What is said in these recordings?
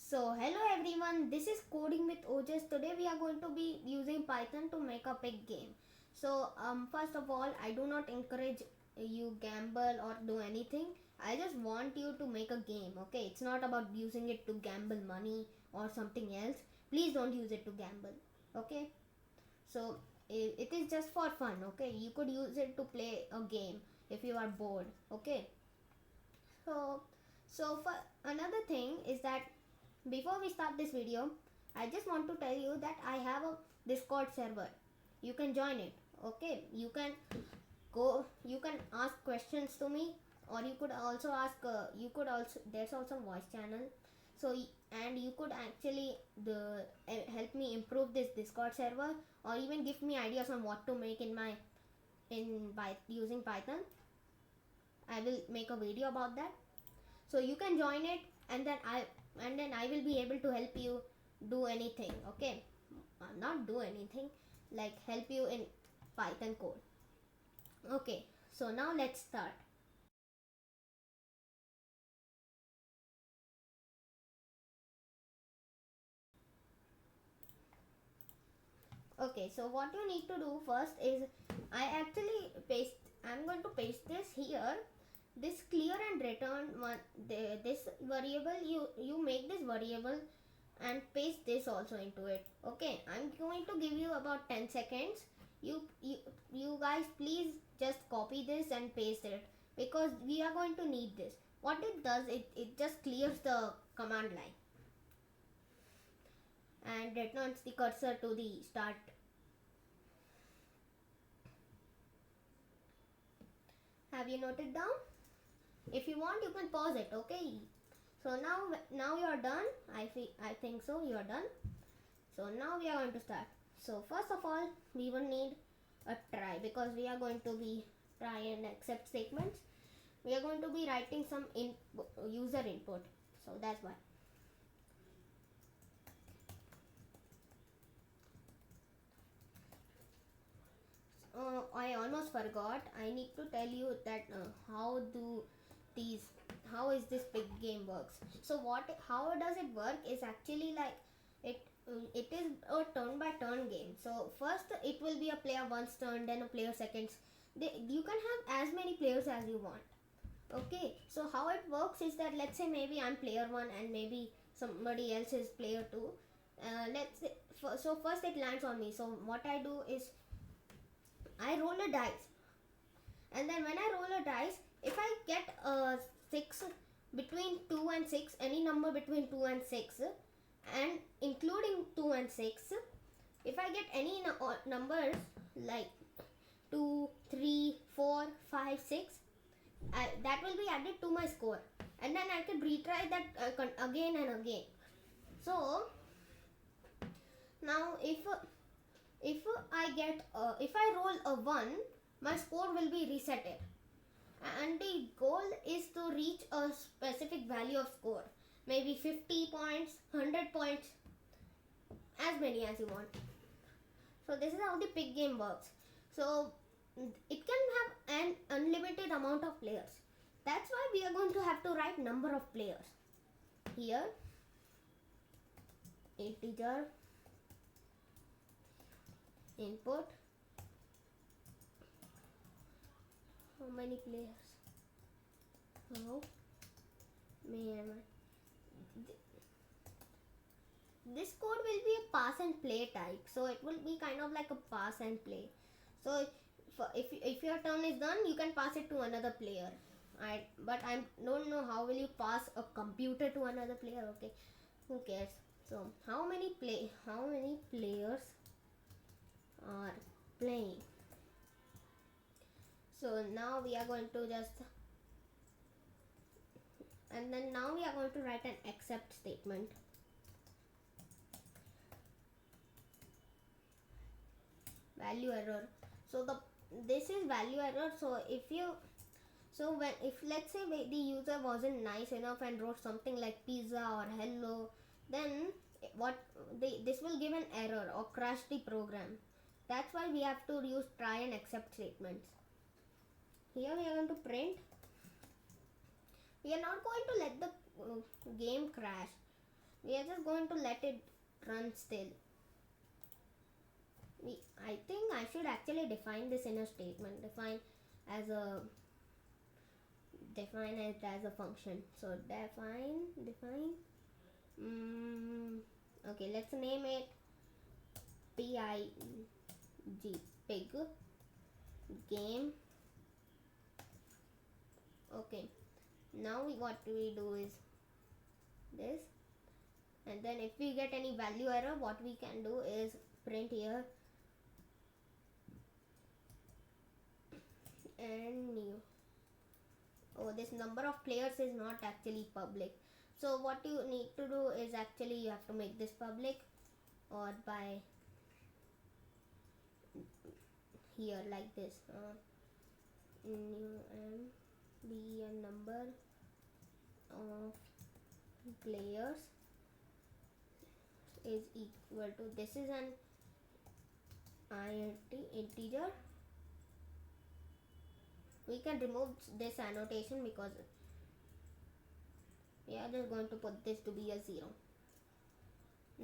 So hello everyone, this is Coding with Ojas. Today we are going to be using Python to make a big game. So first of all, I do not encourage you gamble or do anything. I just want you to make a game, okay? It's not about using it to gamble money or something else. Please don't use it to gamble, okay? So it is just for fun, okay? You could use it to play a game if you are bored, okay? So for another thing is that before we start this video, I just want to tell you that I have a Discord server. You can join it. Okay, you can ask questions to me, or you could also ask. There's also voice channel. So and you could actually help me improve this Discord server, or even give me ideas on what to make by using Python. I will make a video about that. So you can join it, and then I will be able to help you do anything, okay? Not do anything, like help you in Python code. Okay, so now let's start. Okay, so what you need to do first is I'm going to paste this here. This clear and return one, this variable, you make this variable and paste this also into it. Okay, I'm going to give you about 10 seconds. You guys please just copy this and paste it, because we are going to need this. What it does, it just clears the command line and returns the cursor to the start. Have you noted down? If you want, you can pause it, okay? So now you are done. I think so you are done. So now we are going to start. So first of all, we will need a try, because we are going to be try and accept statements. We are going to be writing some user input. So that's why. I almost forgot. I need to tell you that how is this big game works. So how does it work is actually like it is a turn by turn game. So first it will be a player once turn, then a player seconds. You can have as many players as you want. Okay, so how it works is that, let's say maybe I'm player 1 and maybe somebody else is player 2. Let's say, so first it lands on me. So what I do is I roll a dice, and then when I roll a dice, if I get a 6 between 2 and 6, any number between 2 and 6, and including 2 and 6, if I get any numbers like 2, 3, 4, 5, 6, that will be added to my score, and then I can retry that again and again. So now if I roll a 1, my score will be resetted, and the goal is to reach a specific value of score, maybe 50 points, 100 points, as many as you want. So this is how the pig game works. So it can have an unlimited amount of players. That's why we are going to have to write number of players here. Integer input, how many players, how many. This code will be a pass and play type, so it will be kind of like a pass and play. So if your turn is done, you can pass it to another player. But I don't know how will you pass a computer to another player. Okay, who cares? So how many players are playing? So now we are going to now we are going to write an accept statement. Value error. So this is value error. So if let's say the user wasn't nice enough and wrote something like pizza or hello, then this will give an error or crash the program. That's why we have to use try and accept statements. Here we are going to print. We are not going to let the game crash. We are just going to let it run still. I think I should actually define this in a statement. As a define it as a function. So define. Okay, let's name it pig pig game. Okay, now what we do is this, and then if we get any value error, what we can do is print here and new. Oh, this number of players is not actually public, so what you need to do is actually you have to make this public, or by here like this, new and be a number of players is equal to, this is an integer. We can remove this annotation because we are just going to put this to be a 0.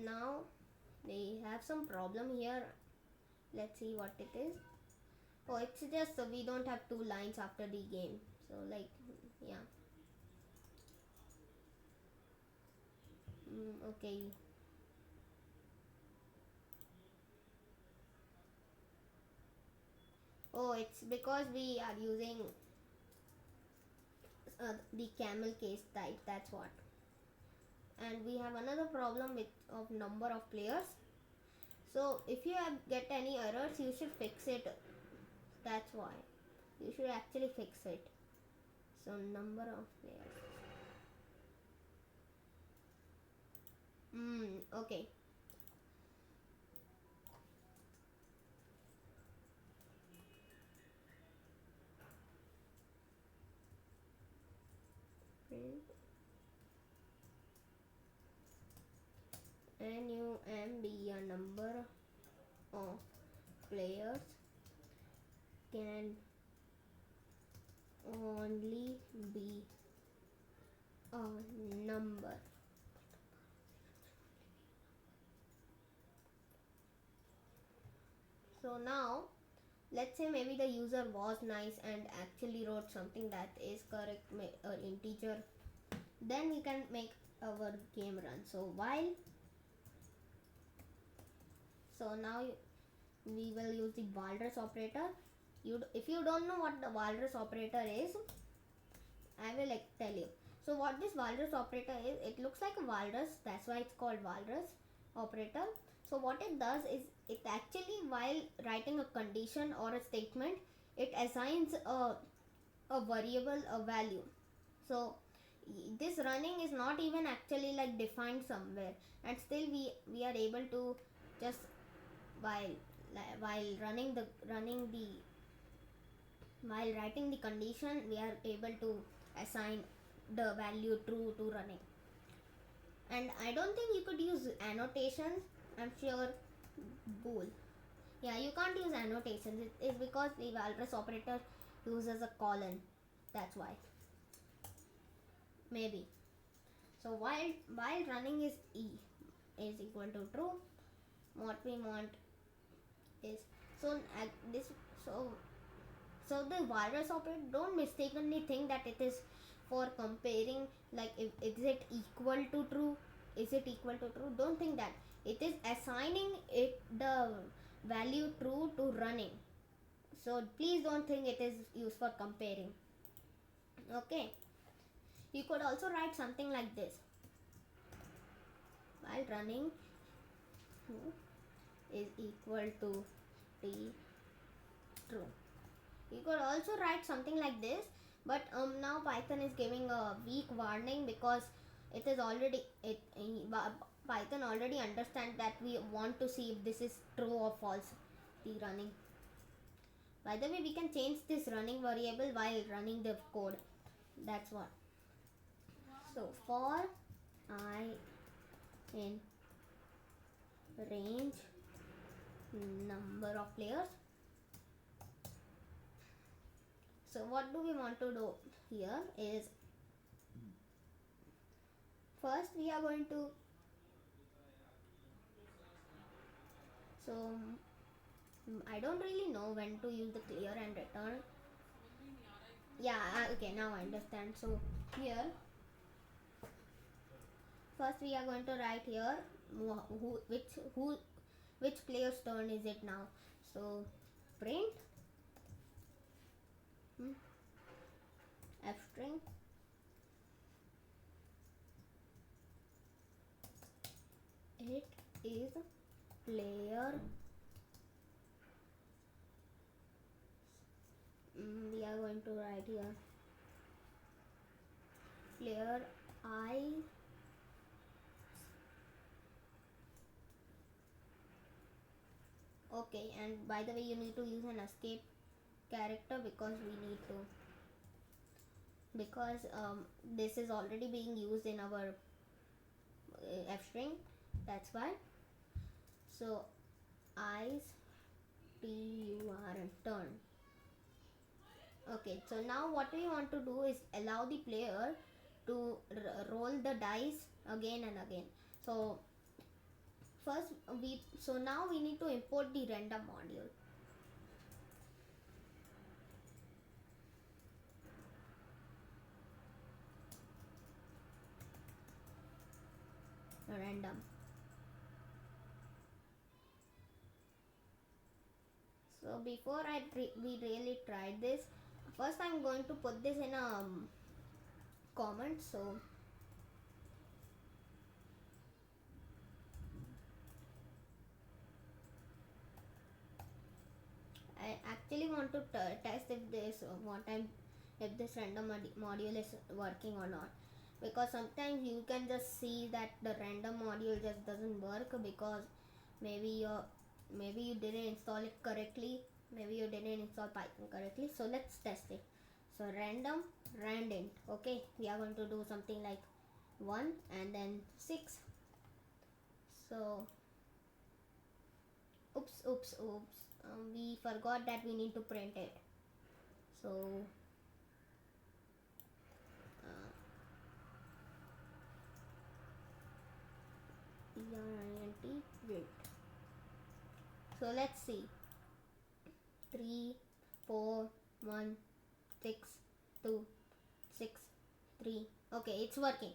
Now they have some problem here. Let's see what it is. Oh, it's just we don't have 2 lines after the game, so like, yeah. Okay. Oh, it's because we are using the camel case type, that's what. And we have another problem with of number of players. So if you get any errors, you should fix it. That's why you should actually fix it. So number of players. Okay. Print NUM be a number of players can only be a number. So now let's say maybe the user was nice and actually wrote something that is correct, an integer, then we can make our game run. So now we will use the walrus operator. If you don't know what the walrus operator is, I will tell you. So what this walrus operator is, it looks like a walrus, that's why it's called walrus operator. So what it does is, it actually, while writing a condition or a statement, it assigns a variable a value. So this running is not even actually like defined somewhere, and still we are able to just while writing the condition, we are able to assign the value true to running. And I don't think you could use annotations. I'm sure bool. Yeah, you can't use annotations. It is because the walrus operator uses a colon. That's why. Maybe. So while running is equal to true, what we want is, so this so the walrus operator, don't mistakenly think that it is for comparing, like is it equal to true, don't think that. It is assigning it the value true to running. So please don't think it is used for comparing. Okay, you could also write something like this: while running is equal to t true. You could also write something like this, but now Python is giving a weak warning because it is already Python already understands that we want to see if this is true or false, the running. By the way, we can change this running variable while running the code. That's what. So for I in range number of players. So what do we want to do here is, first we are going to So I don't really know when to use the clear and return. Yeah, okay, now I understand. So here, first we are going to write here which player's turn is it now. So print f string it is player. We are going to write here player I. Okay, and by the way, you need to use an escape character because we need to, because this is already being used in our f string, that's why. So i's turn. Okay, so now what we want to do is allow the player to roll the dice again and again. So first now we need to import the random module. Random. So before we really tried this, first I'm going to put this in a comment. So I actually want to test if this random module is working or not, because sometimes you can just see that the random module just doesn't work because maybe you didn't install it correctly, maybe you didn't install Python correctly. So let's test it. So random randint. Okay, we are going to do something like 1 and then 6. So oops, we forgot that we need to print it. So print. So let's see. 3 4 1 6 2 6 3. Okay, it's working.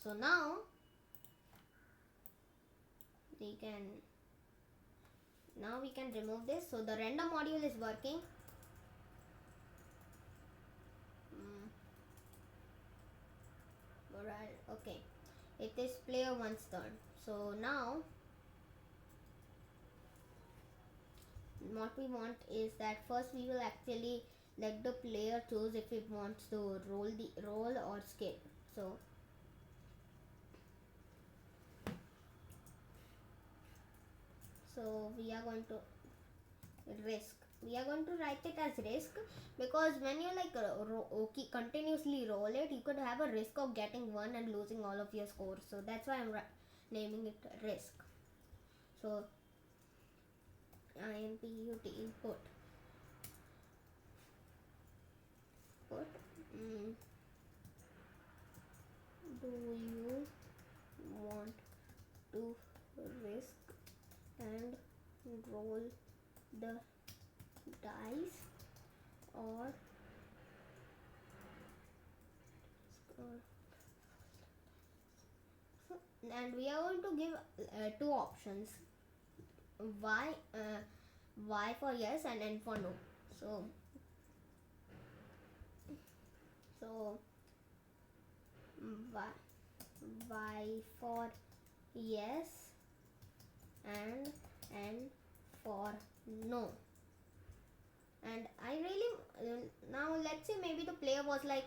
So now we can remove this. So the random module is working. Alright, okay, it is player 1's turn. So now what we want is that first we will actually let the player choose if he wants to roll or skip. So we are going to write it as risk, because when you continuously roll it, you could have a risk of getting 1 and losing all of your scores. So that's why I'm naming it risk. So input do you want to risk and roll the dice or and we are going to give 2 options, y for yes and n for no. So y for yes and n for no. And I really now let's say maybe the player was like,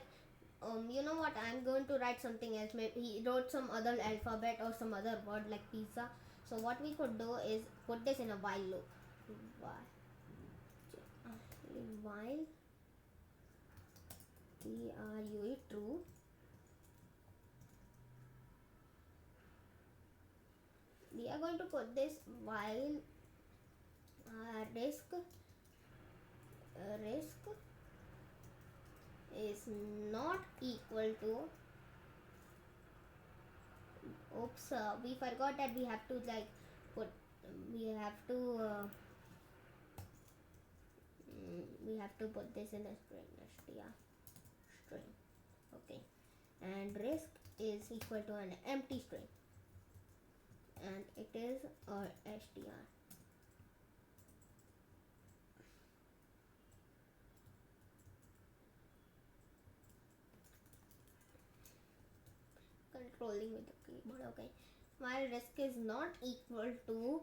you know what, I'm going to write something else. Maybe he wrote some other alphabet or some other word like pizza. So what we could do is put this in a while loop. While true, we are going to put this while risk is not equal to, we forgot that we have to like put we have to we have to put this in a string, string. Okay, and risk is equal to an empty string, and it is our str. Controlling with the keyboard. Okay, while risk is not equal to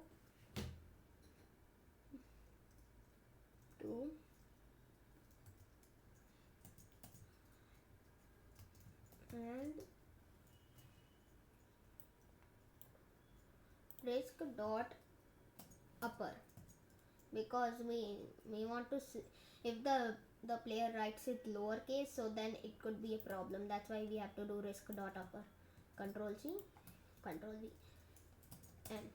and risk dot upper, because we want to see if the player writes it lowercase, so then it could be a problem. That's why we have to do risk dot upper. Control C, Control V, and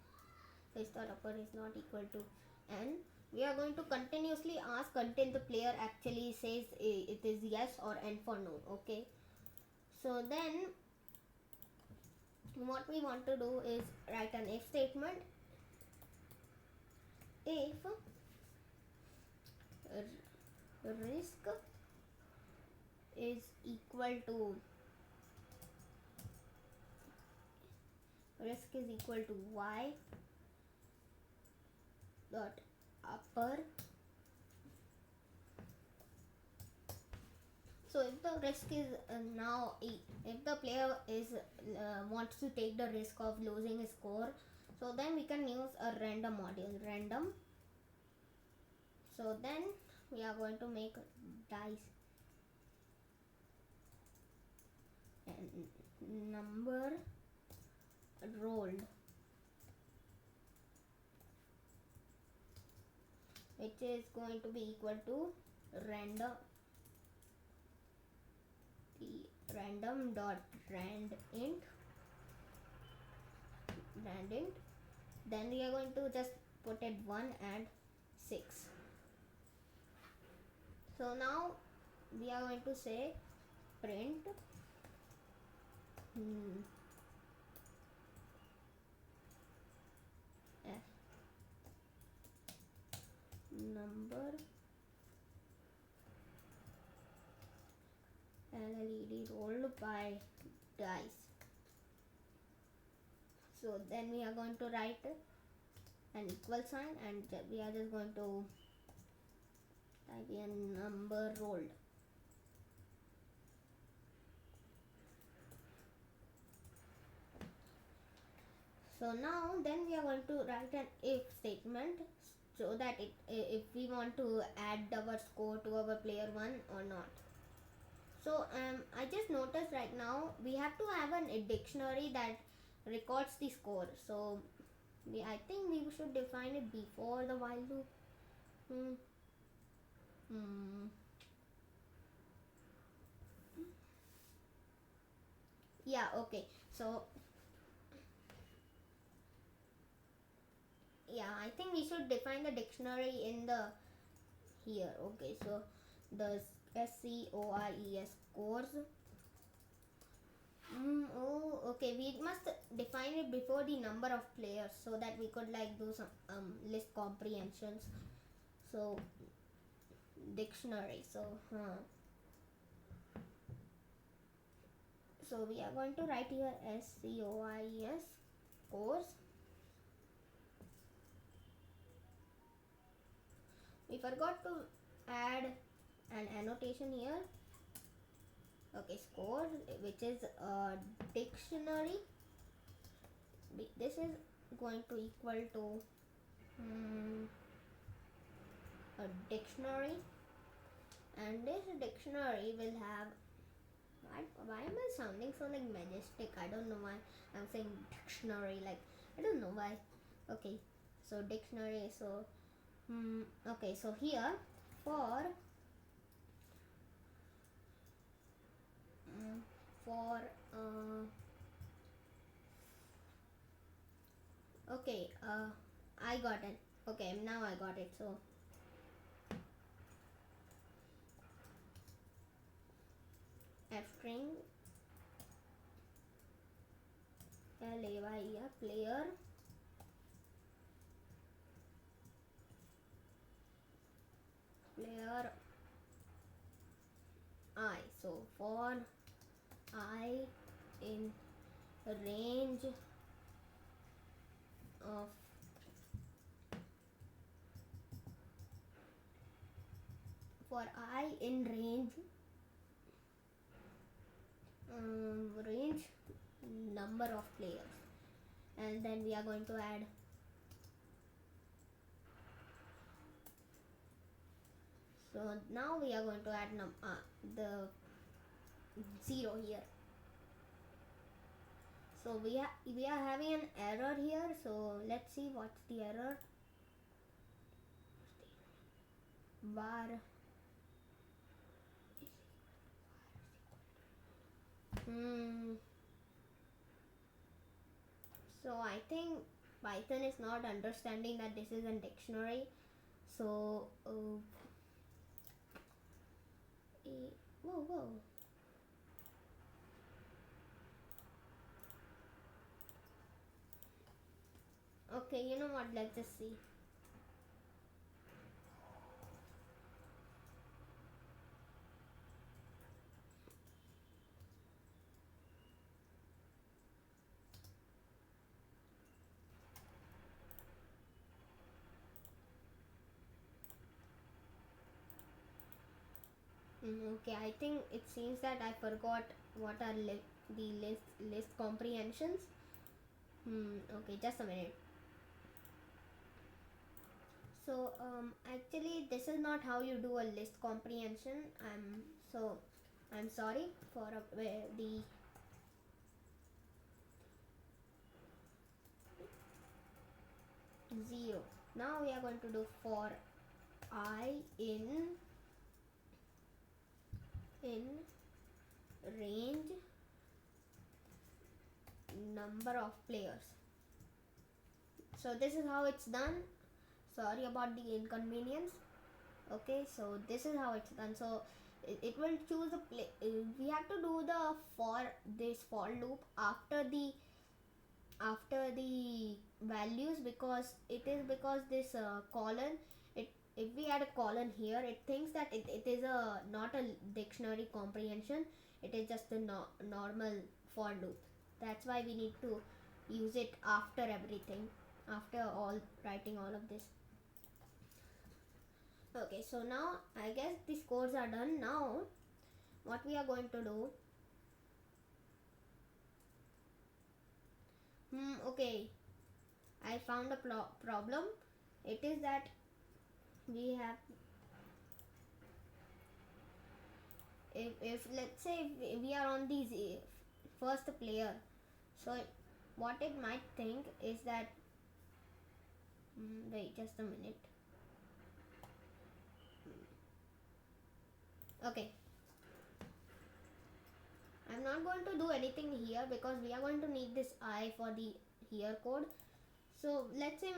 risk dot upper is not equal to n. We are going to continuously ask until the player actually says it is yes or n for no. Okay, so then what we want to do is write an if statement. If risk is equal to y dot upper. So if the risk is if the player is wants to take the risk of losing his score, so then we can use a random module, random. So then we are going to make dice and number rolled, which is going to be equal to random dot rand int. Then we are going to just put it 1 and 6. So now we are going to say print number LED rolled by dice. So then we are going to write an equal sign, and we are just going to type in number rolled. So now then we are going to write an if statement, so that if we want to add our score to our player 1 or not. So I just noticed right now we have to have a dictionary that records the score. So I think we should define it before the while loop. Yeah, okay. So yeah, I think we should define the dictionary in the here. Okay, so the SCORES scores. Okay, we must define it before the number of players, so that we could like do some list comprehensions. So dictionary. So we are going to write here SCORES scores. We forgot to add an annotation here. Okay, score, which is a dictionary. This is going to equal to a dictionary, and this dictionary will have, why am I sounding so like majestic? I don't know why I'm saying dictionary, like I don't know why. Okay, so dictionary. So okay, so here for okay, I got it. Okay, now I got it. So F string player player I. So for I in range of for I in range number of players, and then we are going to add so now we are going to add the 0 here. So we are having an error here, so let's see what's the error. Var so I think Python is not understanding that this is a dictionary. So whoa. Okay, you know what, let's just see. Okay, I think it seems that I forgot what are the list comprehensions. Okay, just a minute. So actually this is not how you do a list comprehension. I'm sorry for the 0. Now we are going to do for I in range number of players. So this is how it's done. Sorry about the inconvenience. Okay, so this is how it's done. So it will choose a play. We have to do the for loop after the values, because this colon, if we add a colon here, it thinks that it is a not a dictionary comprehension, it is just a normal for loop. That's why we need to use it after everything, after all writing all of this. Okay, so now I guess the scores are done. Now what we are going to do, okay, I found a problem. It is that we have, if let's say we are on the first player, so what it might think is that wait just a minute. Okay, I'm not going to do anything here because we are going to need this I for the here code. So let's say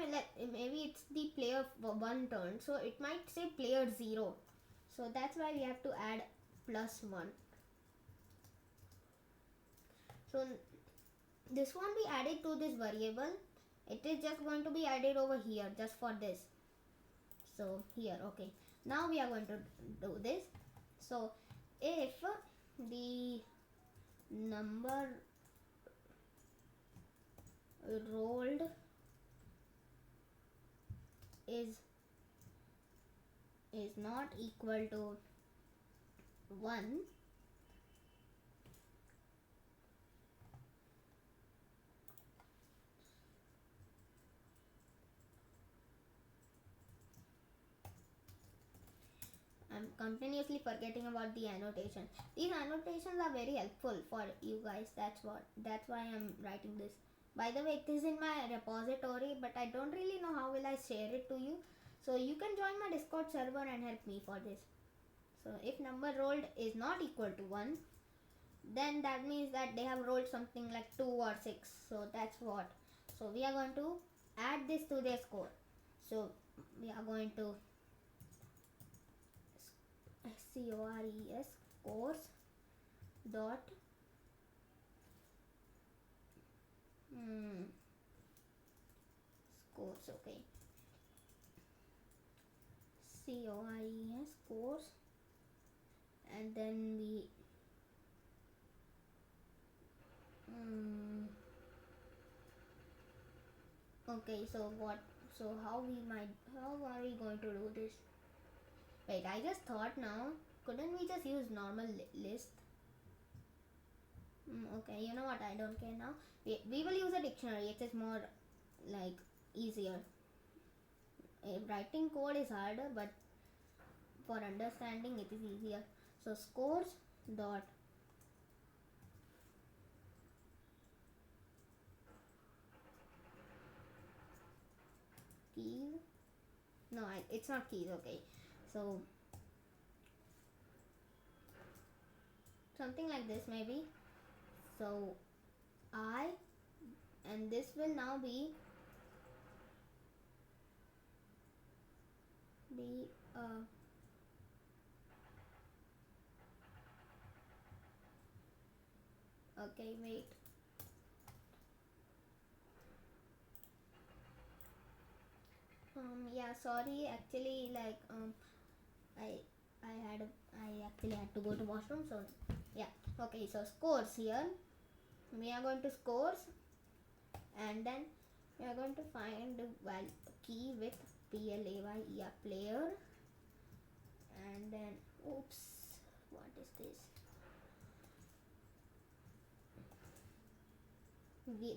maybe it's the player 1 turn, so it might say player 0, so that's why we have to add +1. So this won't be added to this variable, it is just going to be added over here just for this. So here, okay, now we are going to do this. So if the number rolled is not equal to 1, I'm continuously forgetting about the annotation. These annotations are very helpful for you guys. That's why I'm writing this. By the way, it is in my repository, but I don't really know how will I share it to you. So you can join my Discord server and help me for this. So if number rolled is not equal to 1, then that means that they have rolled something like 2 or 6. So that's what. So we are going to add this to their score. So we are going to CORES course dot scores, okay, COIES scores, and then we okay, so what, so how are we going to do this? Wait, I just thought now, couldn't we just use normal list? Okay, you know what, I don't care now. We will use a dictionary, it is more like easier. Writing code is harder, but for understanding it is easier. So scores dot keys, no, it's not keys. Okay, so something like this maybe. So I, and this will now be okay, wait, yeah, sorry, actually, like I I actually had to go to washroom, so yeah. Okay, so scores here, we are going to scores, and then we are going to find the key with player, player, and then oops, what is this?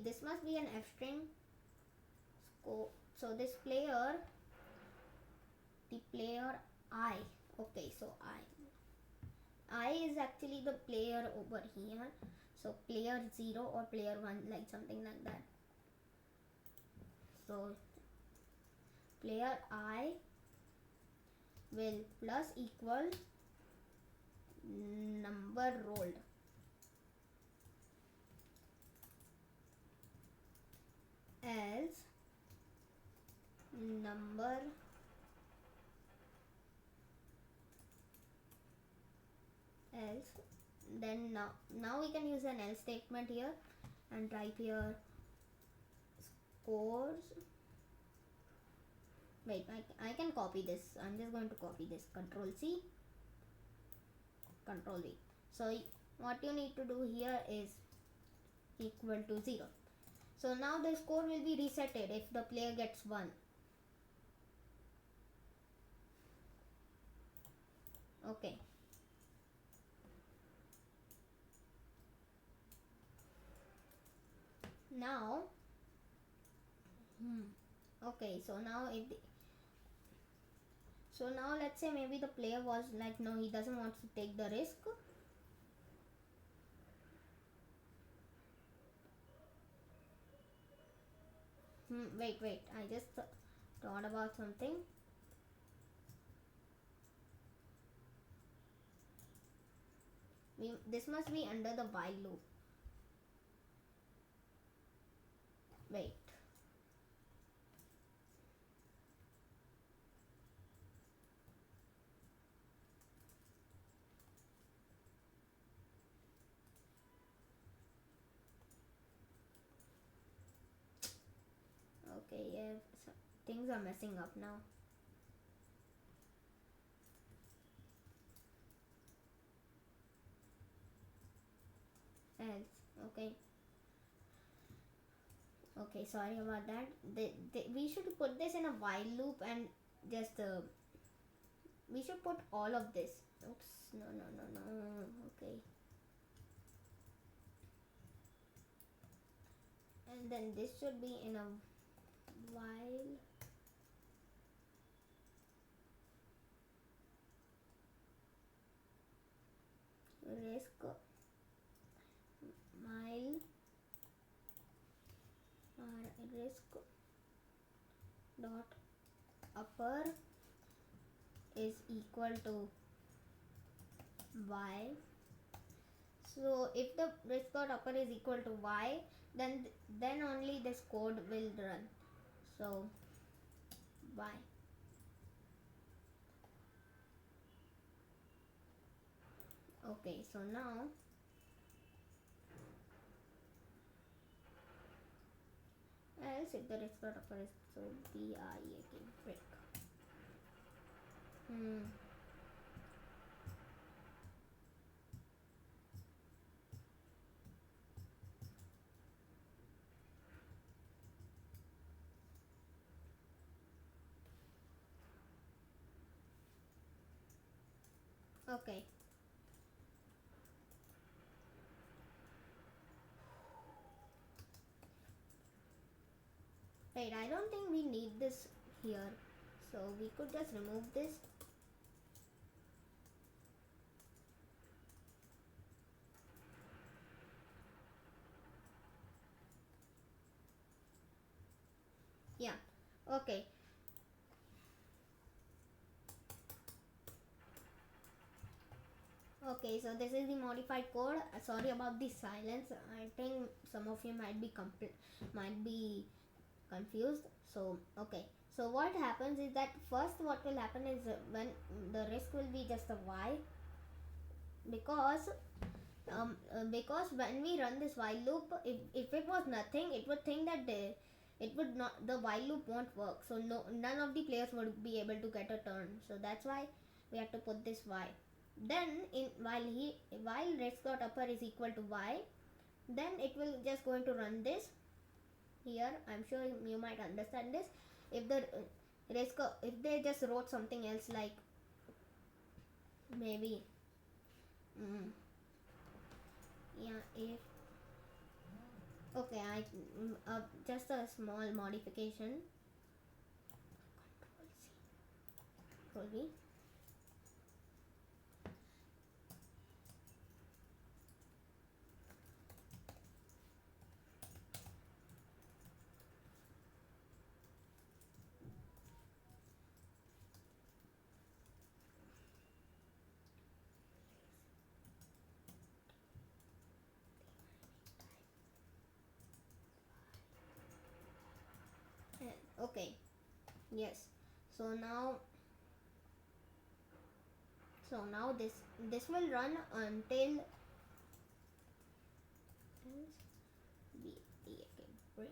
This must be an F string. So this player, the player I. Okay, so I is actually the player over here. So player 0 or player 1, like something like that. So player I will plus equal number rolled, else number else, then now we can use an else statement here and type here scores. Wait, I can copy this. I'm just going to copy this. Control C, Control V. So what you need to do here is equal to 0. So now the score will be resetted if the player gets 1. Okay. Now, okay, so now so now let's say maybe the player was like, no, he doesn't want to take the risk. Wait, I just thought about something. This must be under the while loop. Wait. Okay, yeah, so things are messing up now. Else, okay. Okay, sorry about that. We should put this in a while loop and just we should put all of this. Oops, no. Okay. And then this should be in a while risk mile risk dot upper is equal to y. So if the risk dot upper is equal to y, then only this code will run. So y. Okay, so now else if the risk dot upper is, so BRE again, break. Hmm. Okay. Right, I don't think we need this here. So we could just remove this. Yeah. Okay. Okay, so this is the modified code. Sorry about the silence. I think some of you might be confused. So okay. So what happens is that first what will happen is when the risk will be just a y, because because when we run this while loop, if it was nothing, it would think that it would not, the while loop won't work, so none of the players would be able to get a turn. So that's why we have to put this y. Then in while risk dot upper is equal to y, then it will just going to run this here. I'm sure you might understand this. If the if they just wrote something else, like maybe mm, yeah, if okay, just a small modification. Control C, Control V. Okay, yes. So now, this will run until we take a break.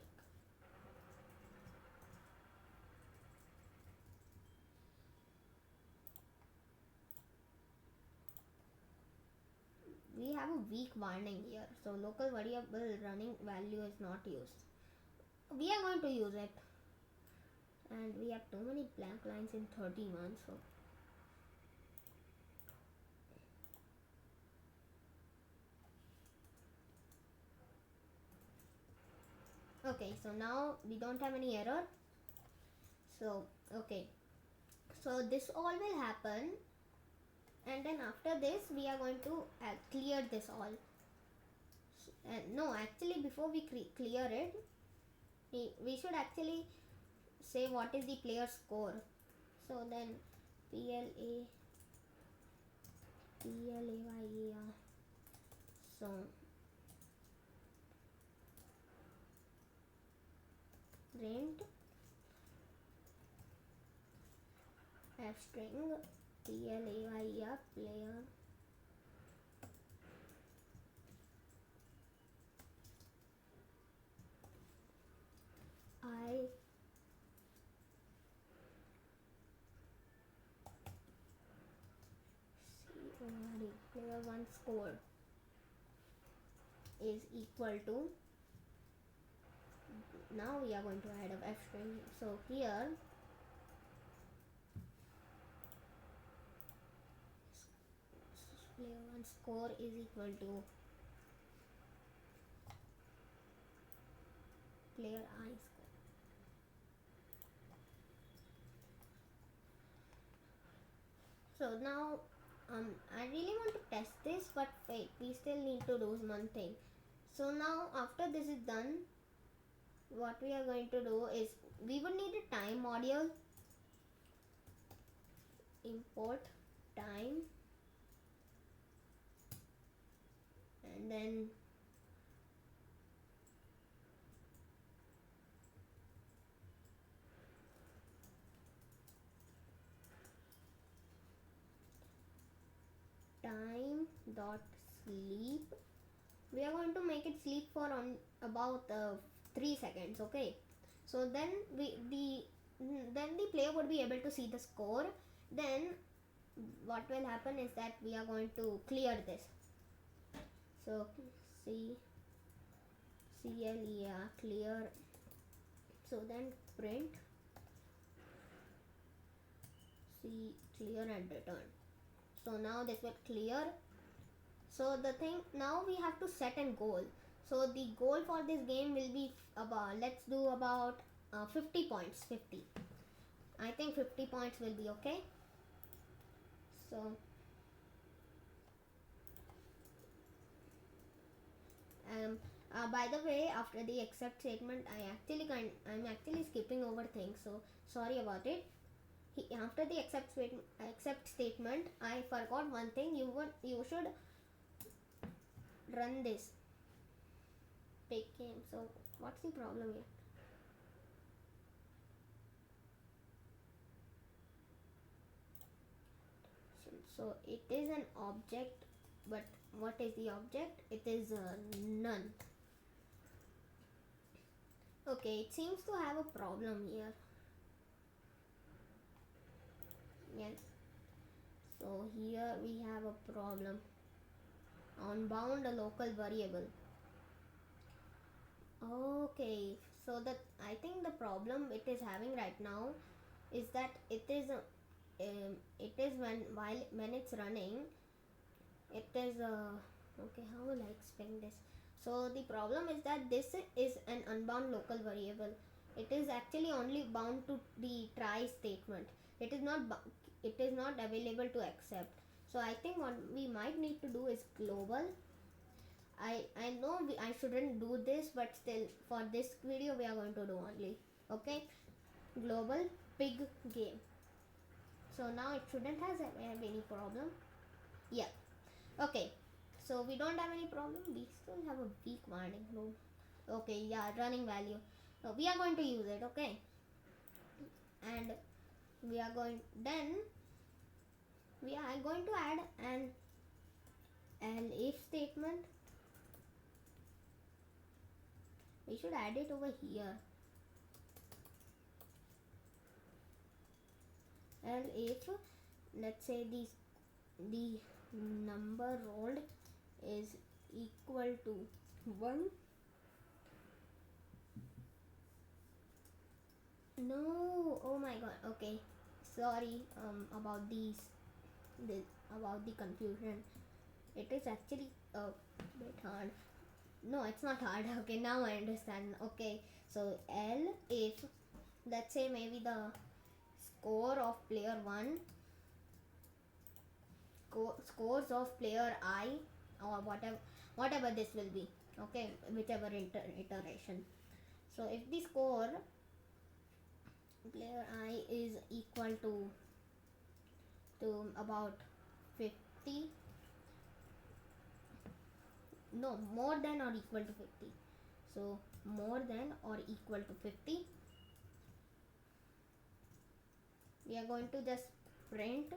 We have a weak warning here, so local variable running value is not used. We are going to use it, and we have too many blank lines in 31. So okay, so now we don't have any error. So okay, so this all will happen, and then after this we are going to clear this all. No, actually before we clear it, we should actually say what is the player score. So then PLA PLAYER. So print f string PLAYER player I C player 1 score is equal to, now we are going to add a f string. So here player 1 score is equal to player I score. So now I really want to test this, but wait, we still need to do one thing. So now after this is done, what we are going to do is we would need a time module. Import time, and then time dot sleep. We are going to make it sleep for on about 3 seconds. Okay, so then the player would be able to see the score. Then what will happen is that we are going to clear this. So clear. So then print clear and return. So now this will clear. So the thing, now we have to set a goal. So the goal for this game will be about, let's do about 50 points. 50, I think 50 points will be okay. So by the way, after the accept statement, I'm actually skipping over things, so sorry about it. After the accept statement, I forgot one thing. You should run this big game. So what's the problem here? So it is an object, but what is the object? It is none. Okay, it seems to have a problem here. Yes. So here we have a problem. Unbound a local variable. Okay, so that I think the problem it is having right now is that it is when it's running, it is okay, how will I explain this? So the problem is that this is an unbound local variable. It is actually only bound to the try statement. It is not available to accept. So I think what we might need to do is global. I know I shouldn't do this, but still for this video we are going to do only. Okay, global pig game. So now it shouldn't have any problem. Yeah. Okay. So we don't have any problem. We still have a weak warning. No. Okay. Yeah. Running value. So we are going to use it. Okay. And we are going to add an if statement. We should add it over here. And if, let's say, the number rolled is equal to 1. No, oh my god. Okay, sorry about about the confusion. It is actually a bit hard. No, it's not hard. Okay, now I understand. Okay, so L, if, let's say, maybe the score of player 1, scores of player I, or whatever this will be. Okay, whichever iteration. So if the score player I is equal to about 50, no, more than or equal to 50. So more than or equal to 50, we are going to just print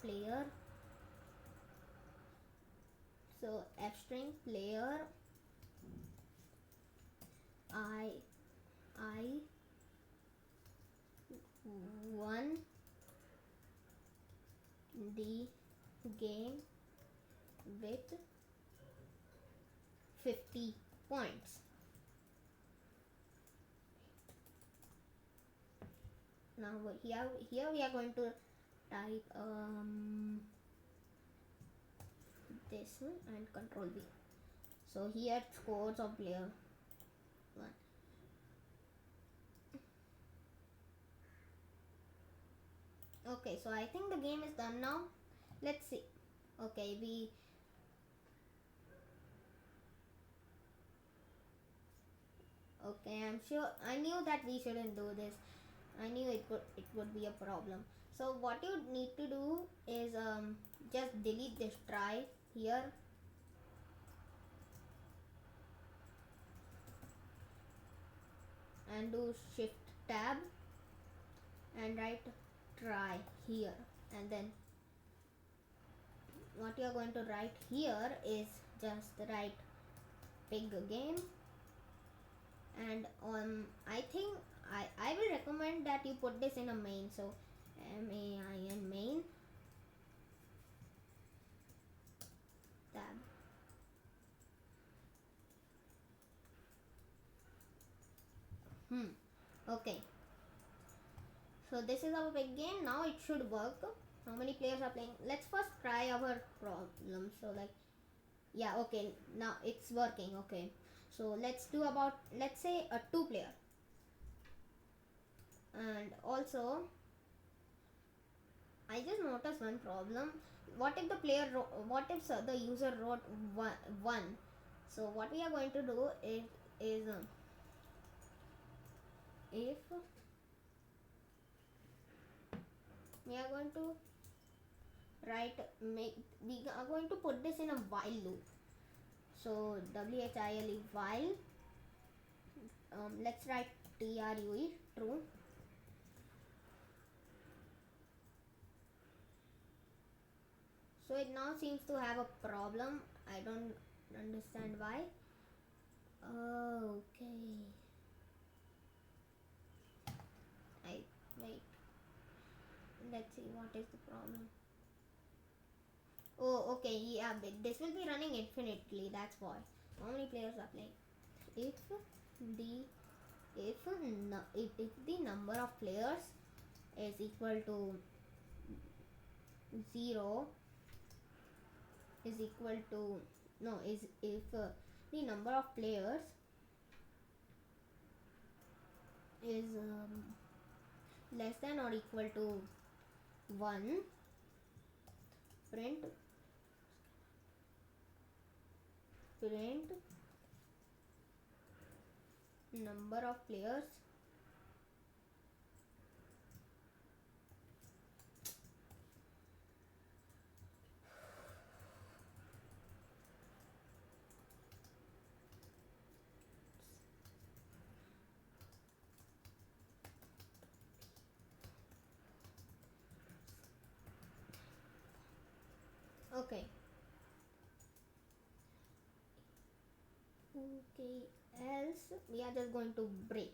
player. So f string player I won the game with 50 points. Now here we are going to type this and control V. So here scores of player 1. Okay, so I think the game is done now. Let's see. Okay, okay, I'm sure I knew that we shouldn't do this. I knew it would be a problem. So what you need to do is just delete this try here. And do shift tab and write try here, and then what you are going to write here is just write pig game, and I think I will recommend that you put this in a main. So main main tab. Okay. So this is our big game. Now it should work. How many players are playing? Let's first try our problem. So like, yeah, okay. Now it's working. Okay. So let's do about, let's say, a 2 player. And also, I just noticed one problem. What if the what if the user wrote one? So what we are going to do is if we are going to write, we are going to put this in a while loop. So while while, let's write true, true. So it now seems to have a problem. I don't understand why. Okay. Wait. Let's see what is the problem. Oh, okay. Yeah, but this will be running infinitely. That's why. How many players are playing? If the if the number of players is equal to 0, is equal to, no, is if the number of players is less than or equal to 1, print number of players okay. Else we are just going to break.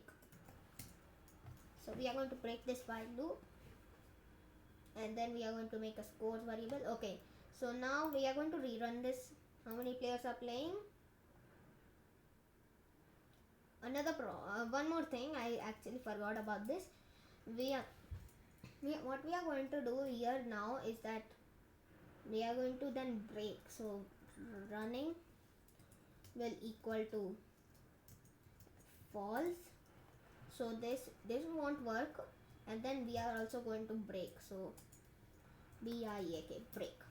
So we are going to break this while loop, and then we are going to make a scores variable. Okay, so now we are going to rerun this. How many players are playing? One more thing, I actually forgot about this. What we are going to do here now is that we are going to then break. So running will equal to false. So this won't work, and then we are also going to break. So break.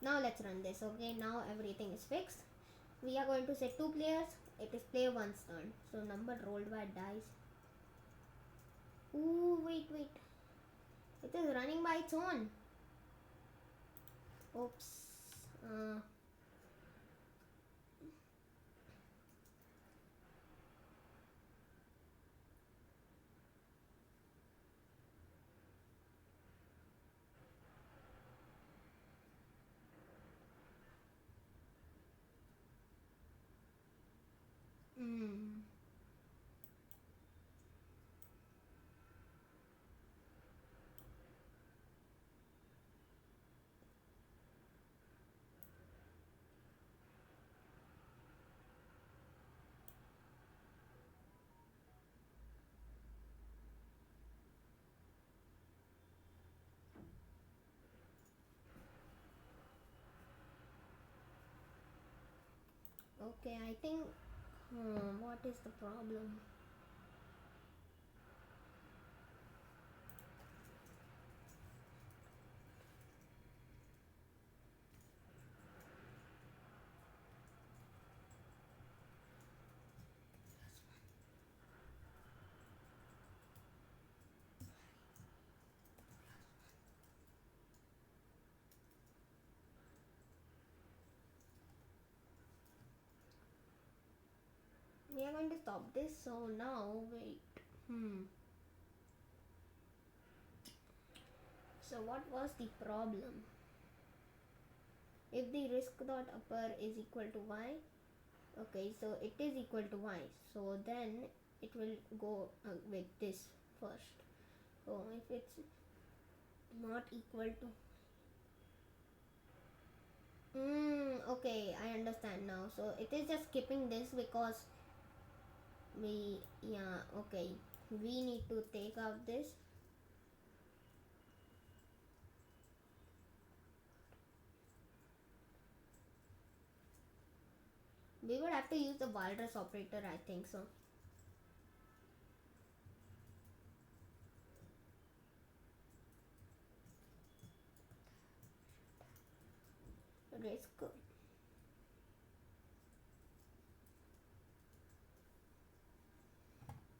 Now let's run this. Okay, now everything is fixed. We are going to say 2 players. It is player 1's turn. So number rolled by dice. Ooh, wait. It is running by its own. Oops. Okay, I think. What is the problem? We are going to stop this. So now wait. So what was the problem? If the risk dot upper is equal to y, okay, so it is equal to y. So then it will go with this first. So if it's not equal to okay, I understand now. So it is just skipping this because we, yeah, okay, we need to take out this. We would have to use the walrus operator, I think so. Risk.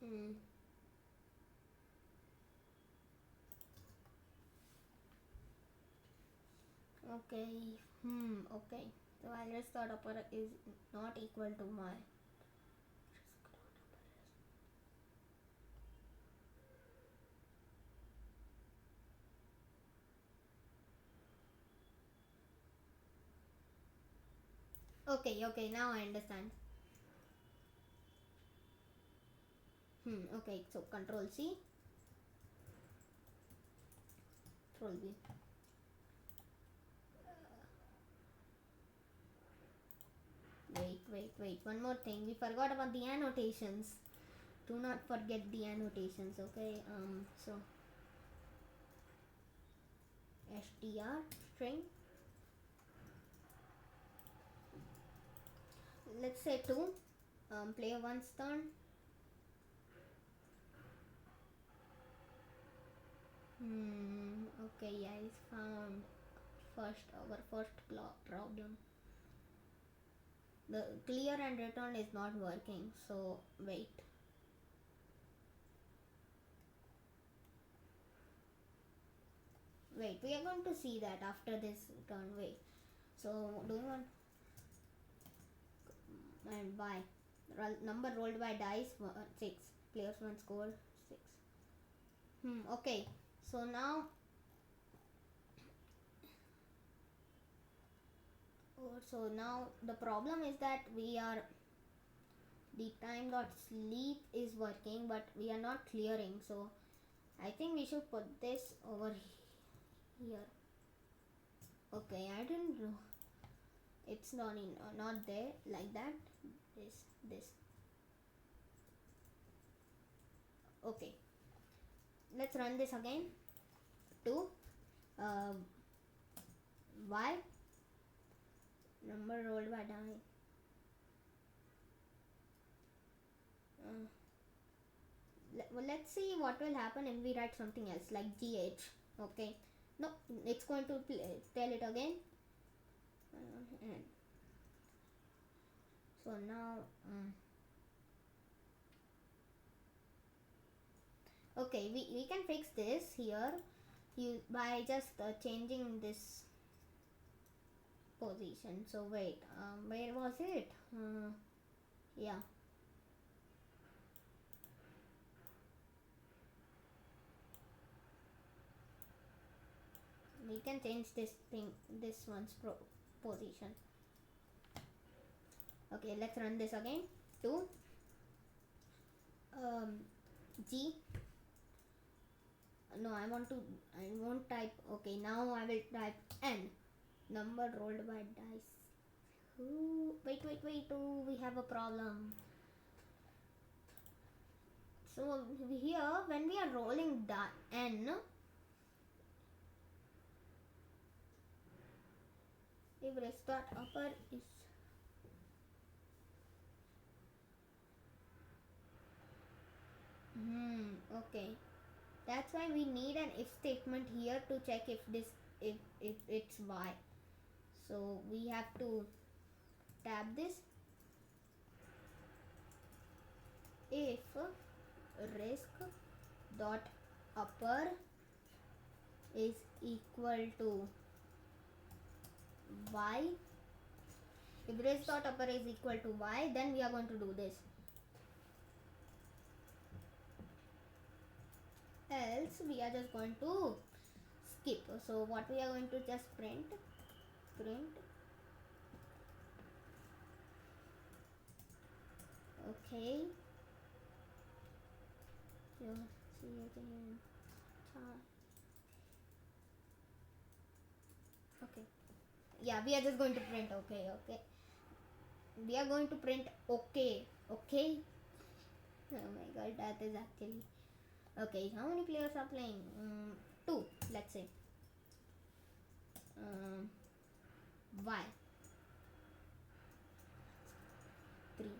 Hmm. Okay. Okay. The walrus dot operator is not equal to my okay. Okay. Now I understand. Okay. So Control C. Control V. Wait. One more thing. We forgot about the annotations. Do not forget the annotations. Okay. So str string. Let's say 2. Player 1's turn. Okay. I found our first problem. The clear and return is not working. So wait. We are going to see that after this turn. Wait. So do you want and by number rolled by dice 6. Players 1 score 6. Okay. So now the problem is that we are the time dot sleep is working but we are not clearing, so I think we should put this over here. Okay, I didn't know it's not there like that. This okay, let's run this again. 2 y number rolled by die. Let's see what will happen if we write something else like gh. Okay, no, it's going to tell it again. And so now okay, we can fix this here by just changing this position. So wait, where was it? Yeah, we can change this one's position. Okay, let's run this again. 2 g no, I won't type. Okay, now I will type n number rolled by dice. Wait. We have a problem. So here when we are rolling n, if restart upper is okay, that's why we need an if statement here to check if it's y. So we have to tab this. If risk dot upper is equal to y, if risk dot upper is equal to y, then we are going to do this. Else we are just going to skip. So what we are going to just print okay, see again. Okay. Yeah, we are just going to print okay. We are going to print okay. Oh my god, that is actually okay. How many players are playing? Two, let's say. Why? Three.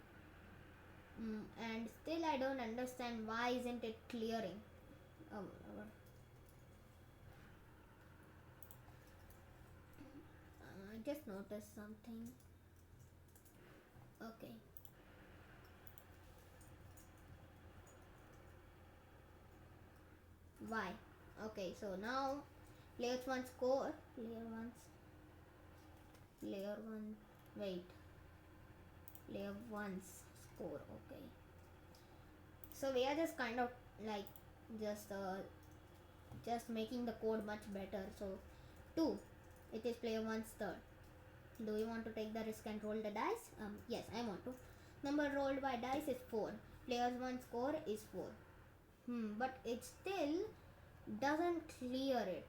And still I don't understand why isn't it clearing. Oh, I just noticed something. Okay. Why? Okay, so now players one score. Player one. Wait. Player one's score. Okay. So we are just kind of like just uh, just making the code much better. So 2, it is player one's turn. Do you want to take the risk and roll the dice? Yes, I want to. Number rolled by dice is 4. Player's one score is 4. But it still doesn't clear it.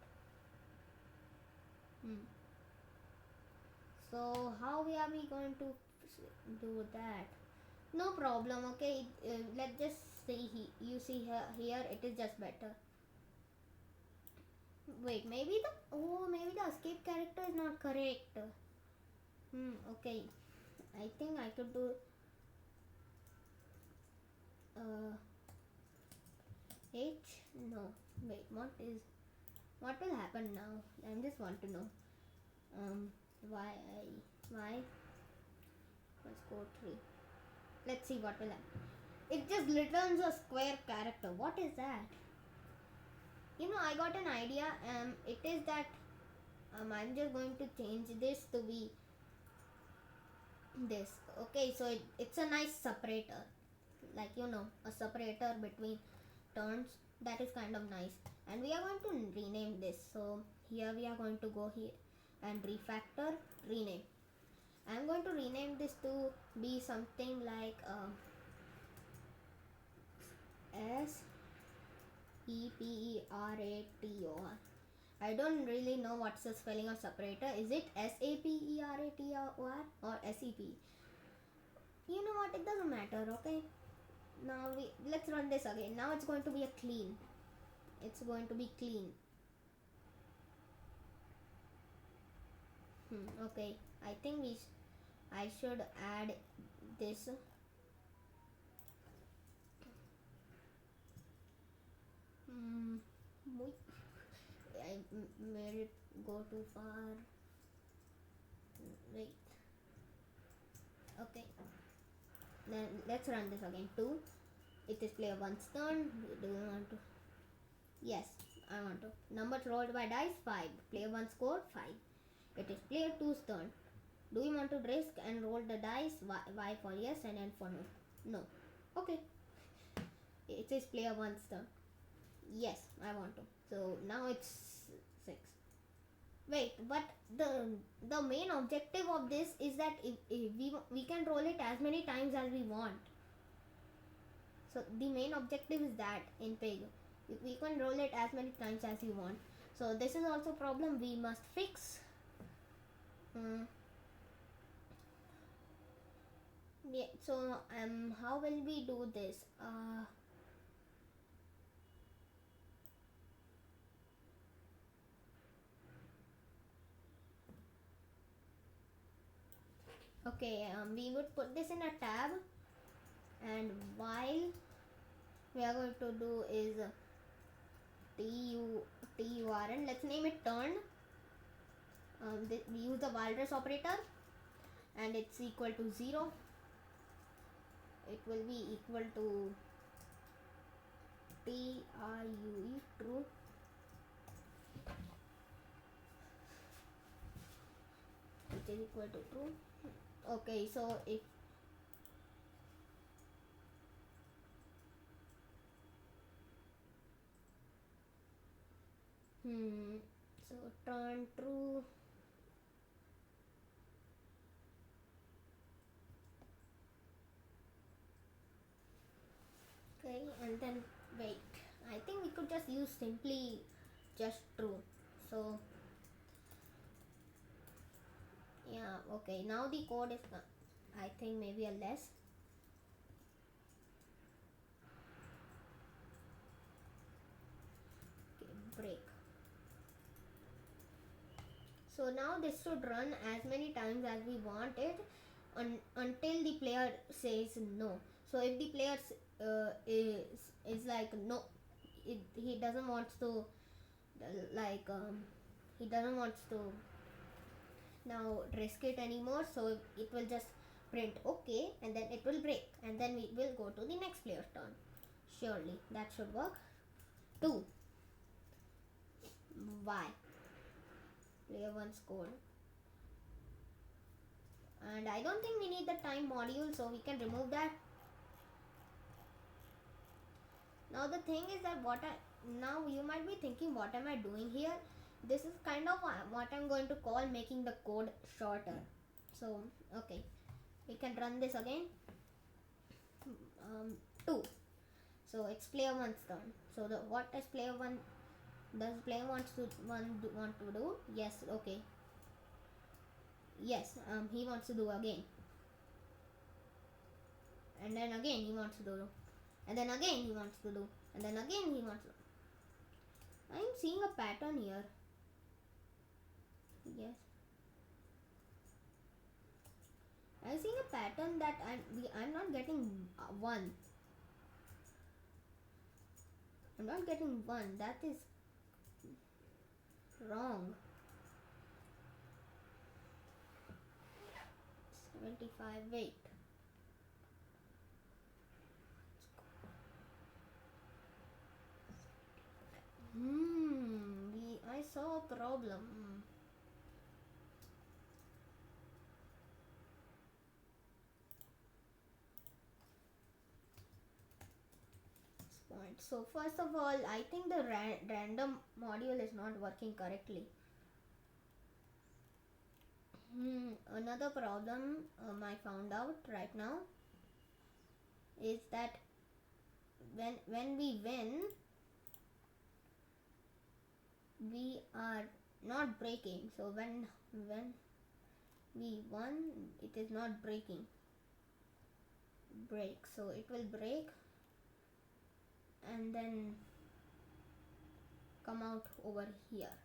So how are we going to do that? No problem. Okay, let's just see. You see here it is just better. Wait, maybe the escape character is not correct. Okay. I think I could do H. No. Wait, what will happen now? I just want to know. Why? Let's go 3. Let's see what will happen. It just returns a square character. What is that? I got an idea. It is that I'm just going to change this to be this. Okay, so it's a nice separator, like a separator between turns. That is kind of nice, and we are going to rename this. So here we are going to go here and refactor, rename. I'm going to rename this to be something like SEPERATOR. I don't really know what's the spelling of separator. Is it SAPERATOR or SEP? You know what? It doesn't matter. Okay. Now let's run this again. Now it's going to be a clean. It's going to be clean. Okay. I think I should add this. I made it go too far. Wait. Okay. Then let's run this again. 2. It is player one's turn. Do you want to? Yes, I want to. Numbers rolled by dice 5. Player 1 score 5. It is player two's turn. Do you want to risk and roll the dice? Y for yes and N for no. No. Okay. It is player one's turn. Yes, I want to. So now it's 6. Wait, but the main objective of this is that if we can roll it as many times as we want. So the main objective is that in pig, we can roll it as many times as you want. So this is also a problem we must fix. Yeah, so how will we do this? Okay, we would put this in a tab, and while we are going to do is turn. Let's name it turn. We use the walrus operator, and it's equal to 0. It will be equal to TRUE, true. Which is equal to true. Okay, so if so turn true. Okay, and then wait. could just use simply just true. So yeah, okay, now the code is I think maybe a less. Okay, break. So now this should run as many times as we want it until the player says no. So if the player is like no, he doesn't want to like he doesn't want to now risk it anymore, so it will just print okay, and then it will break, and then we will go to the next player's turn. Surely that should work. 2 y player 1 scored, and I don't think we need the time module, so we can remove that. Now the thing is that now you might be thinking, what am I doing here? This is kind of what I'm going to call making the code shorter. So okay, we can run this again. 2. So it's player 1's turn. So what does player 1 want to do? Yes, okay. Yes, he wants to do again. And then again he wants to do. And then again he wants to do. And then again he wants to. I'm seeing a pattern here. Yes. I'm seeing a pattern that I'm not getting 1. I'm not getting 1. That is wrong. 75. Wait. I saw a problem. Point. So first of all, I think the random module is not working correctly. Another problem I found out right now is that when we win, we are not breaking. So when we won, it is not breaking. Break. So it will break and then come out over here,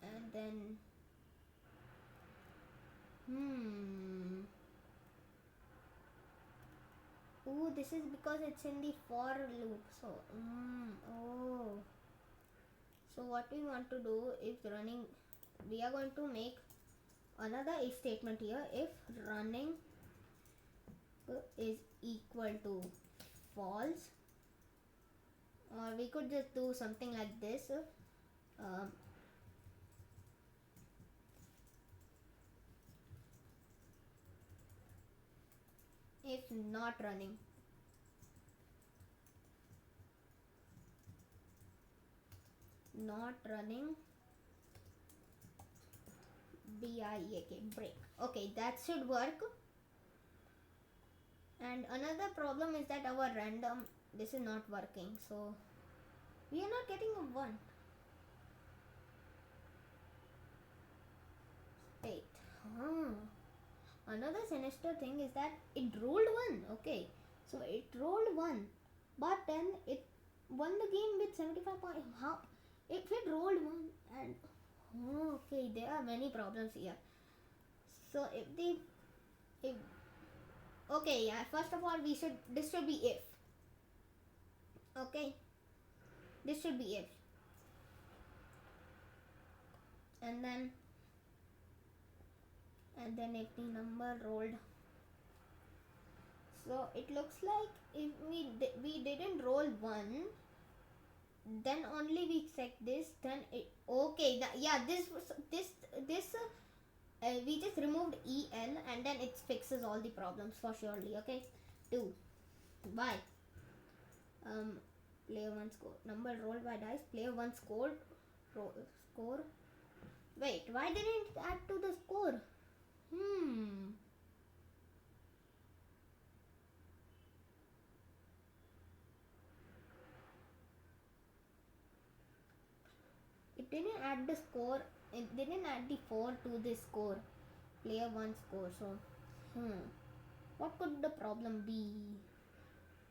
and then oh, this is because it's in the for loop. So so what we want to do is we are going to make another if statement here. If running is equal to false, or we could just do something like this. If not running, break. Okay, that should work. And another problem is that our random, this is not working, so we are not getting a 1. Wait. Another sinister thing is that it rolled 1. Okay, so it rolled 1, but then it won the game with 75 points. How? If it rolled 1 and okay, there are many problems here. So okay, yeah, first of all this should be if. Okay, this should be if, and then if the number rolled, so it looks like if we didn't roll 1, then only we check this, then it okay. We just removed EL, and then it fixes all the problems for surely. Okay, 2 y player 1 score, number rolled by dice, player 1 score. Wait, why didn't it add to the score? it didn't add the score, it didn't add the 4 to this score, player 1 score. So what could the problem be?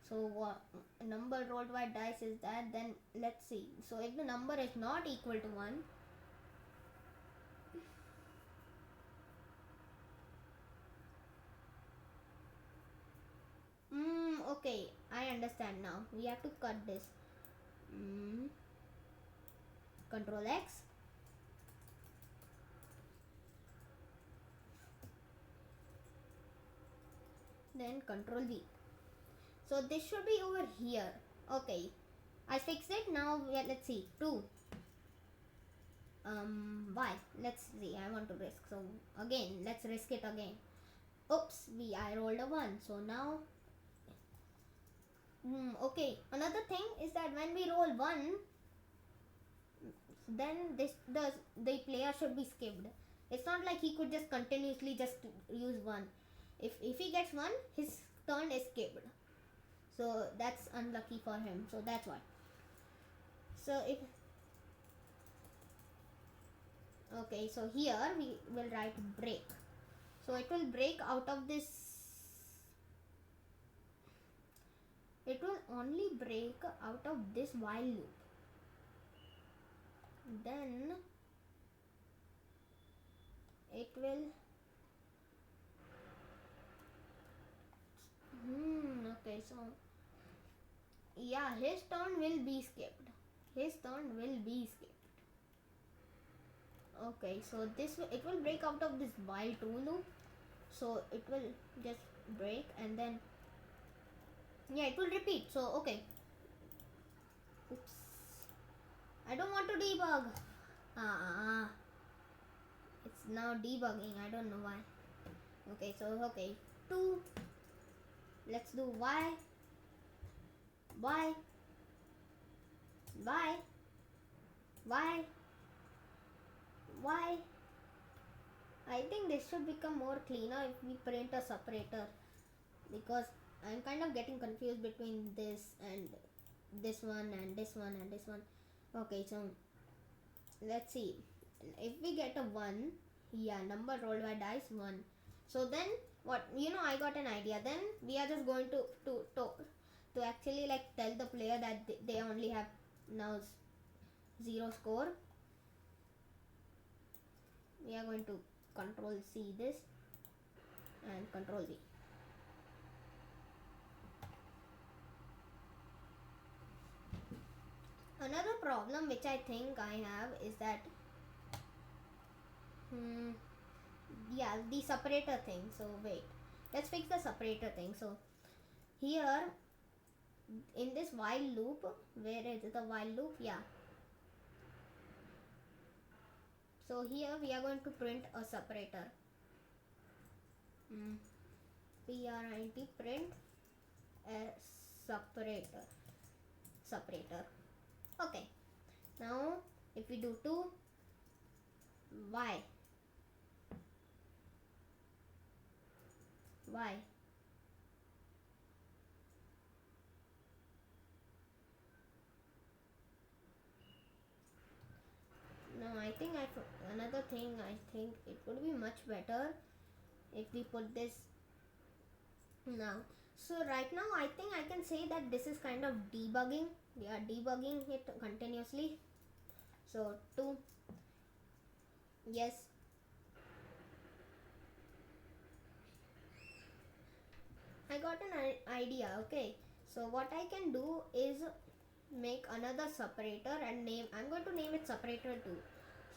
So what number rolled by dice is that? Then let's see. So if the number is not equal to 1, okay, I understand now. We have to cut this. Control X. Then Control V. So this should be over here. Okay, I fixed it. Now let's see. 2. Y. Let's see. I want to risk. So again, let's risk it again. Oops, I rolled a 1. So now okay, another thing is that when we roll 1, then the player should be skipped. It's not like he could just continuously just use 1. If he gets 1, his turn is skipped. So that's unlucky for him. So that's why. So if okay, so here we will write break. So it will break out of this. It will only break out of this while loop. Then it will okay, so yeah, his turn will be skipped. Okay, so it will break out of this while true loop. So it will just break and then it will repeat. So okay. Oops. I don't want to debug. It's now debugging. I don't know why. Okay, so 2. Let's do Y. I think this should become more cleaner if we print a separator, because I'm kind of getting confused between this and this one and this one and this one. Okay, so let's see. If we get a 1, number rolled by dice 1. So then what? I got an idea. Then we are just going to actually like tell the player that they only have now 0 score. We are going to Control C this and Control V. Another problem which I think I have is that the separator thing. So wait, let's fix the separator thing. So here in this while loop, where is the while loop? So here we are going to print a separator. print a separator. Okay, now if we do 2, y. No, I think another thing, I think it would be much better if we put this now. So right now I think I can say that this is kind of debugging. We are debugging it continuously. So 2, yes. I got an idea. Okay, so what I can do is make another separator and I'm going to name it separator 2.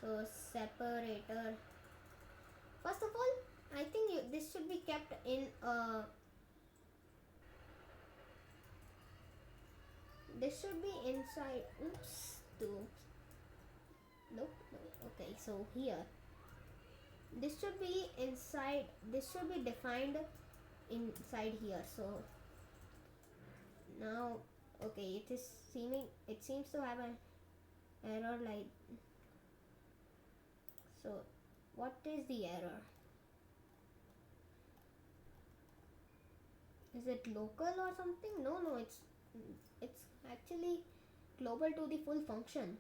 So separator. First of all, I think this should be kept in this should be inside. Nope. Okay, so here this should be inside. This should be defined inside here. So now okay, it seems to have an error like so. What is the error? Is it local or something? No, it's actually global to the full function.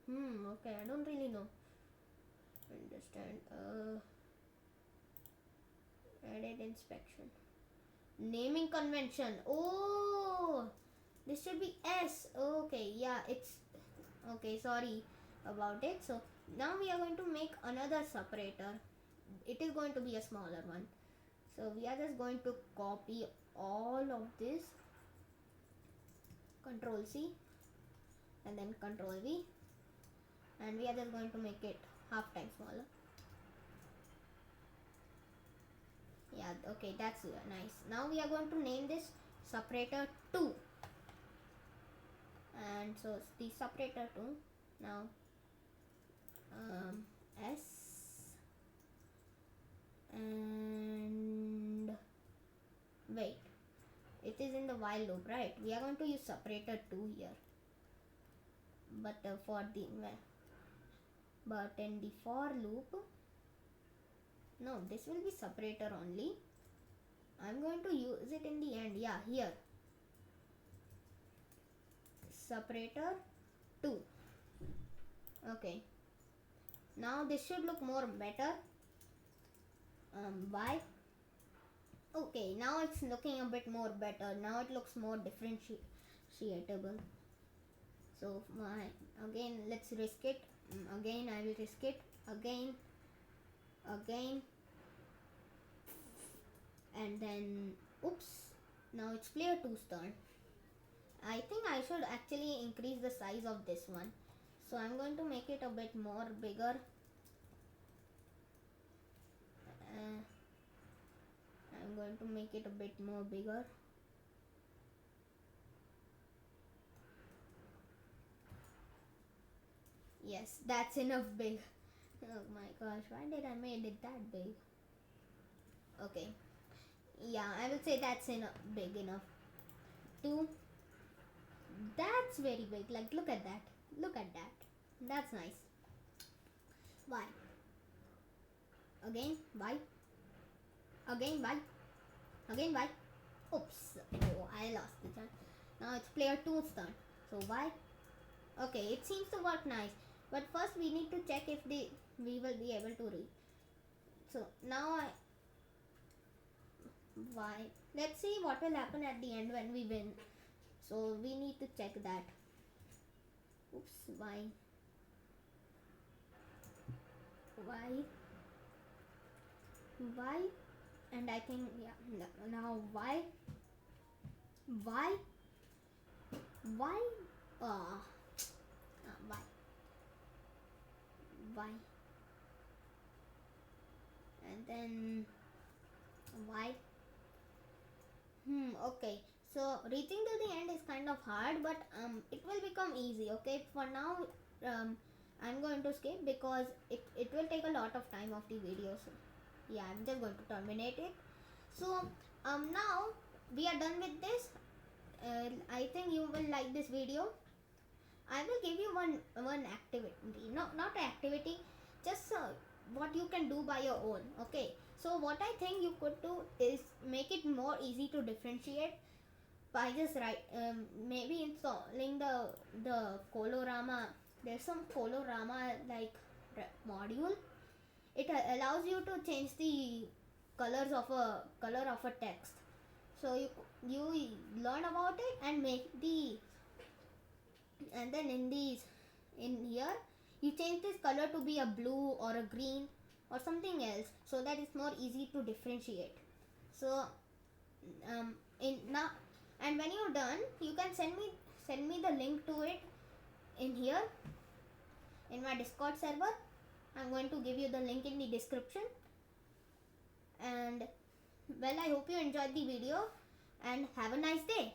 Okay, I don't really know. Understand. Edit inspection. Naming convention. Oh, this should be S. Okay, yeah, it's okay. Sorry about it. So now we are going to make another separator. It is going to be a smaller one. So we are just going to copy all of this. Control C and then Control V, and we are just going to make it half time smaller. Yeah, okay, that's nice. Now we are going to name this separator 2, and so the separator 2 now S, and wait, it is in the while loop, right? We are going to use separator 2 here, but but in the for loop, no, this will be separator only. I'm going to use it in the end. Yeah, here, separator 2. Okay, now this should look more better. Why? Okay, now it's looking a bit more better. Now it looks more differentiable. So again, let's risk it. Again, I will risk it. Again, and then oops. Now it's player 2's turn. I think I should actually increase the size of this one. So I'm going to make it a bit more bigger. I'm going to make it a bit more bigger. Yes, that's enough big. Oh my gosh, why did I made it that big? Okay. Yeah, I will say that's big enough. 2. That's very big. Like, look at that. Look at that. That's nice. Why? Again, why? Again, why? Again, why? Oops. Oh, I lost the turn. Now it's player 2's turn. So why? Okay, it seems to work nice. But first we need to check if we will be able to read. So now why? Let's see what will happen at the end when we win. So we need to check that. Oops, why? Why? And I think, yeah, now why? Why? Why? Why? Why? And then why? Okay, so reaching to the end is kind of hard, but it will become easy. Okay, for now I'm going to skip because it will take a lot of time of the video. So yeah, I'm just going to terminate it. So now we are done with this. I think you will like this video. I will give you one activity, not activity, just what you can do by your own. Okay, so what I think you could do is make it more easy to differentiate by just maybe installing the Colorama. There's some Colorama like module. It allows you to change the color of a text. So you learn about it and make and then in here you change this color to be a blue or a green or something else, so that it's more easy to differentiate. So in now, and when you're done, you can send me the link to it in here in my Discord server. I'm going to give you the link in the description. And well, I hope you enjoyed the video and have a nice day.